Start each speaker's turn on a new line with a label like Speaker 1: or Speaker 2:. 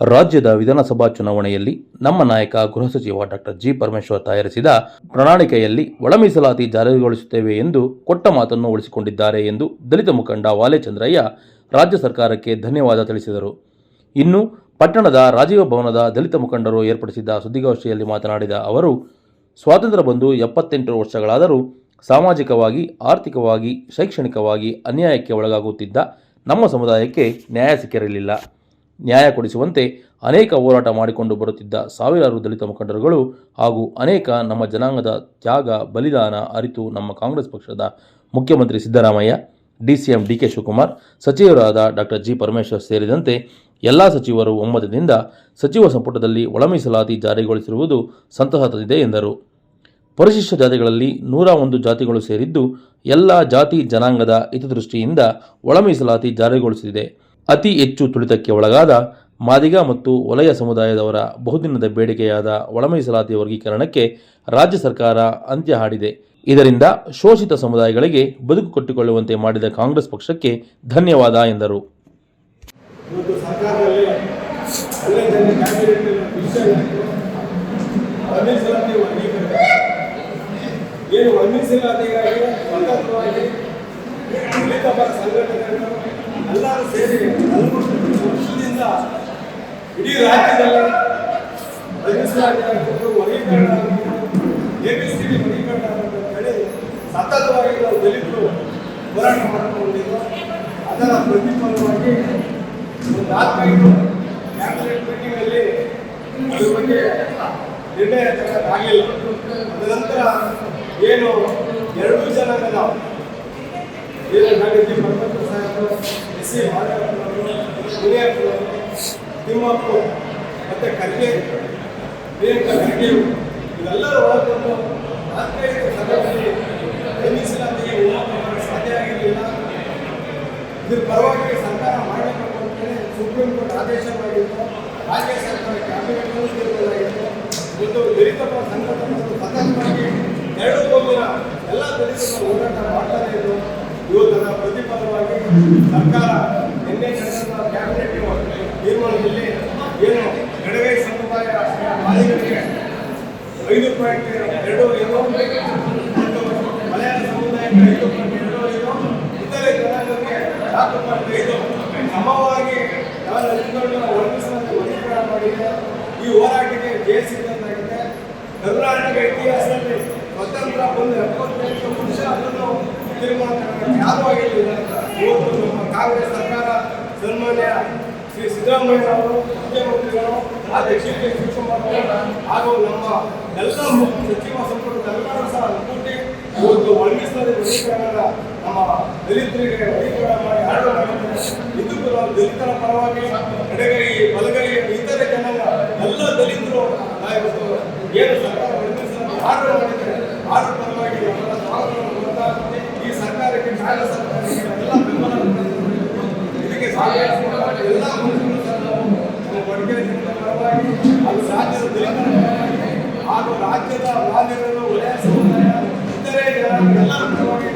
Speaker 1: ರಾಜ್ಯದ ವಿಧಾನಸಭಾ ಚುನಾವಣೆಯಲ್ಲಿ ನಮ್ಮ ನಾಯಕ ಗೃಹ ಸಚಿವ ಡಾಕ್ಟರ್ ಜಿ. ಪರಮೇಶ್ವರ್ ತಯಾರಿಸಿದ ಪ್ರಣಾಳಿಕೆಯಲ್ಲಿ ಒಳ ಮೀಸಲಾತಿ ಜಾರಿಗೊಳಿಸುತ್ತೇವೆ ಎಂದು ಕೊಟ್ಟ ಮಾತನ್ನು ಉಳಿಸಿಕೊಂಡಿದ್ದಾರೆ ಎಂದು ದಲಿತ ಮುಖಂಡ ವಾಲೆ ಚಂದ್ರಯ್ಯ ರಾಜ್ಯ ಸರ್ಕಾರಕ್ಕೆ ಧನ್ಯವಾದ ತಿಳಿಸಿದರು. ಇನ್ನು ಪಟ್ಟಣದ ರಾಜೀವ ಭವನದ ದಲಿತ ಮುಖಂಡರು ಏರ್ಪಡಿಸಿದ್ದ ಸುದ್ದಿಗೋಷ್ಠಿಯಲ್ಲಿ ಮಾತನಾಡಿದ ಅವರು, ಸ್ವಾತಂತ್ರ್ಯ ಬಂದು 78 ವರ್ಷಗಳಾದರೂ ಸಾಮಾಜಿಕವಾಗಿ, ಆರ್ಥಿಕವಾಗಿ, ಶೈಕ್ಷಣಿಕವಾಗಿ ಅನ್ಯಾಯಕ್ಕೆ ಒಳಗಾಗುತ್ತಿದ್ದ ನಮ್ಮ ಸಮುದಾಯಕ್ಕೆ ನ್ಯಾಯ ಸಿಕ್ಕಿರಲಿಲ್ಲ. ನ್ಯಾಯ ಕೊಡಿಸುವಂತೆ ಅನೇಕ ಹೋರಾಟ ಮಾಡಿಕೊಂಡು ಬರುತ್ತಿದ್ದ ಸಾವಿರಾರು ದಲಿತ ಮುಖಂಡರುಗಳು ಹಾಗೂ ಅನೇಕ ನಮ್ಮ ಜನಾಂಗದ ತ್ಯಾಗ ಬಲಿದಾನ ಅರಿತು ನಮ್ಮ ಕಾಂಗ್ರೆಸ್ ಪಕ್ಷದ ಮುಖ್ಯಮಂತ್ರಿ ಸಿದ್ದರಾಮಯ್ಯ, ಡಿಸಿಎಂ ಡಿಕೆ ಶಿವಕುಮಾರ್, ಸಚಿವರಾದ ಡಾಕ್ಟರ್ ಜಿ. ಪರಮೇಶ್ವರ್ ಸೇರಿದಂತೆ ಎಲ್ಲ ಸಚಿವರು ಒಮ್ಮತದಿಂದ ಸಚಿವ ಸಂಪುಟದಲ್ಲಿ ಒಳ ಮೀಸಲಾತಿ ಜಾರಿಗೊಳಿಸಿರುವುದು ಸಂತಸ ತಂದಿದೆ ಎಂದರು. ಪರಿಶಿಷ್ಟ ಜಾತಿಗಳಲ್ಲಿ 101 ಜಾತಿಗಳು ಸೇರಿದ್ದು ಎಲ್ಲ ಜಾತಿ ಜನಾಂಗದ ಹಿತದೃಷ್ಟಿಯಿಂದ ಒಳ ಮೀಸಲಾತಿ ಜಾರಿಗೊಳಿಸಿದೆ. ಅತಿ ಹೆಚ್ಚು ತುಳಿತಕ್ಕೆ ಒಳಗಾದ ಮಾದಿಗ ಮತ್ತು ವಲಯ ಸಮುದಾಯದವರ ಬಹುದಿನದ ಬೇಡಿಕೆಯಾದ ಒಳ ಮೀಸಲಾತಿ ವರ್ಗೀಕರಣಕ್ಕೆ ರಾಜ್ಯ ಸರ್ಕಾರ ಅಂತ್ಯ ಹಾಡಿದೆ. ಇದರಿಂದ ಶೋಷಿತ ಸಮುದಾಯಗಳಿಗೆ ಬದುಕು ಕಟ್ಟಿಕೊಳ್ಳುವಂತೆ ಮಾಡಿದ ಕಾಂಗ್ರೆಸ್ ಪಕ್ಷಕ್ಕೆ ಧನ್ಯವಾದ ಎಂದರು.
Speaker 2: ಎಲ್ಲರೂ ಸೇರಿ 40 ವರ್ಷದಿಂದ ಇಡೀ ರಾಜ್ಯದಲ್ಲಿ ವರ್ಗೀಕರಣ ABCD ವರ್ಗೀಕರಣ ಅಂತ ಹೇಳಿ ಸತತವಾಗಿ ನಾವು ದಲಿತರು ಹೋರಾಟ ಮಾಡಿಕೊಂಡಿದ್ದು, ಅದರ ಪ್ರತಿಫಲವಾಗಿ ಒಂದು 4-5 ಕ್ಯಾಬಿನೆಟ್ ಮೀಟಿಂಗಲ್ಲಿ ಅದ್ರ ಬಗ್ಗೆ ನಿರ್ಣಯ ತಗೊಳ್ಳೋಕ್ಕಾಗಲಿಲ್ಲ. ಅದನಂತರ ಏನು 2 ಜನಾಂಗದ ಡಾಕ್ಟರ್ ಜಿ. ಪರಮೇಶ್ವರ್ ಸಾಹೇಬರು, ಎಸ್.ಸಿ. ಮಾದೇವಪ್ಪನವರು, ಮುನಿಯಪ್ಪನವರು, ತಿಮ್ಮಪ್ಪು ಮತ್ತು ಖರ್ಗೆ, ಪ್ರಿಯಾಂಕಾ ಖರ್ಗೆ ಇವೆಲ್ಲರೂ ಒಳಗೊಂಡು 4-5 ಸಭೆಯಲ್ಲಿ ಮೀಸಲಾತಿಗೆ ಸಾಧ್ಯ ಆಗಿರಲಿಲ್ಲ. ಇದ್ರ ಪರವಾಗಿ ಸರ್ಕಾರ ಮಾಡಬೇಕು ಅಂತೇಳಿ ಸುಪ್ರೀಂ ಕೋರ್ಟ್ ಆದೇಶ ಮಾಡಿತ್ತು. ರಾಜ್ಯ ಸರ್ಕಾರ ಕ್ಯಾಬಿನೆಟ್ ತೀರ್ಮಾನಾಗಿತ್ತು. ಒಂದು ದಲಿತ ಸಂಘಟನೆಗಳು ಸತತವಾಗಿ 2 ಕೋಮಿನ ಎಲ್ಲ ದಲಿತರ ಹೋರಾಟ ಮಾಡ್ತಾನೆ ಇದ್ದು, ಇವತ್ತರ ಪ್ರತಿಫಲವಾಗಿ ಸರ್ಕಾರ ನಿನ್ನೆ ನಡೆದ ಕ್ಯಾಬಿನೆಟ್ ತೀರ್ಮಾನದಲ್ಲಿ ಏನು ಎಡಗೈ ಸಮುದಾಯ ಮಾದಿಗರಿಗೆ 5.25 ಮತ್ತು ಮಲಯಾಳ ಸಮುದಾಯಕ್ಕೆ 5.25, ಇತರೆ ಜನಾಂಗಕ್ಕೆ 4.5 ಸಮವಾಗಿ ನಾನು ನಿಂತ್ಕೊಂಡು ವರ್ಗೀಕರಣ ಮಾಡಿದೆ. ಈ ಹೋರಾಟಕ್ಕೆ ಜಯ ಸಿದ್ಧಂತಾಗಿದೆ. ಕರ್ನಾಟಕ ಇತಿಹಾಸದಲ್ಲಿ ಸ್ವತಂತ್ರ ಬಂದು 78 ವರ್ಷ ಅದನ್ನು ತೀರ್ಮಾನ ಯಾರೂ ಆಗಿರಲಿಲ್ಲ. ಇವತ್ತು ನಮ್ಮ ಕಾಂಗ್ರೆಸ್ ಸರ್ಕಾರ ಸನ್ಮಾನ್ಯ ಶ್ರೀ ಸಿದ್ದರಾಮಯ್ಯ ಅವರು ಮುಖ್ಯಮಂತ್ರಿಗಳು, ಡಿ ಕೆ ಶಿವಕುಮಾರ್ ಹಾಗೂ ನಮ್ಮ ಎಲ್ಲ ಸಚಿವ ಸಂಪುಟದ ಎಲ್ಲರೂ ಸಹ ಒಗ್ಗೂಡಿ ಇವತ್ತು ಒಳ ಮೀಸಲಾತಿ ವರ್ಗೀಕರಣ ನಮ್ಮ ದಲಿತರಿಗೆ ವರ್ಗೀಕರಣ ಮಾಡಿ ಆಡಳಿತ ಮಾಡಿದ್ದಾರೆ. ಇದಕ್ಕೂ ನಾವು ದಲಿತರ ಪರವಾಗಿ ಎಡಗೈ ಬಲಗೈ ಇತರೆ ಜನಾಂಗ ಎಲ್ಲ ದಲಿತರು ಇವತ್ತು ಏನು ಸರ್ಕಾರ ಒಳ ಮೀಸಲಾತಿ ಆಡಳಿತ ಮಾಡಿದ್ದಾರೆ, ಆಡಳಿತ ಪರವಾಗಿ ನಮ್ಮೆಲ್ಲ ಸ್ವಾಗತವನ್ನು ಕೊಡ್ತಾ ಈ ಸರ್ಕಾರಕ್ಕೆ ಕಾಂಗ್ರೆಸ್ ಸರ್ಕಾರಕ್ಕೆ ಎಲ್ಲ ಬೆಂಬಲ ಇದಕ್ಕೆ ಎಲ್ಲ ಮಂತ್ರಿಗಳು ಸಹ ನಾವು ಬಡಗೈ ಪರವಾಗಿ ಅದು ರಾಜ್ಯದ ದಲಿತರ ಪರವಾಗಿ ಹಾಗೂ ರಾಜ್ಯದ ಮಾಧ್ಯಮಗಳು ವಲಯ ಸಮುದಾಯ ಇತರೆ ಜನಾಂಗ ಎಲ್ಲರ ಪರವಾಗಿ